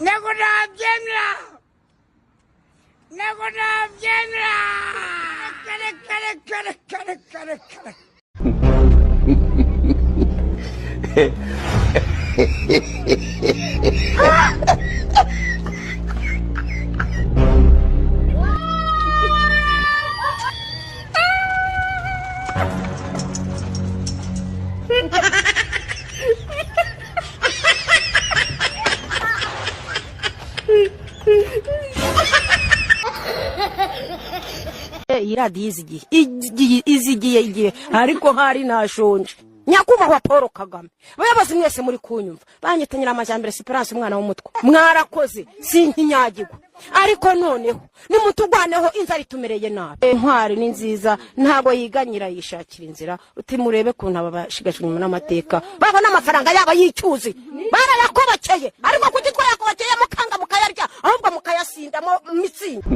Nakunabyemera. iradiyo izigiye ariko hari nashonje nyakubahwa Paul Kagame bayobozi mwese muri kunyumva banyitanyira amajambere Esperance umwana w'umutwe mwarakoze sinkinyagirwa ariko noneho nimutugwaneho inzara itumereye nabi intwari ni nziza ntago yiganyira yishakira inzira uti murebe kuntu abashigashwe nyuma n'amateka babona amafaranga yabo yicyuzi barayakobakeye ariko kugitwa yakobakeye mukanga mukayarya ahubwo mukayasindamo mitsinda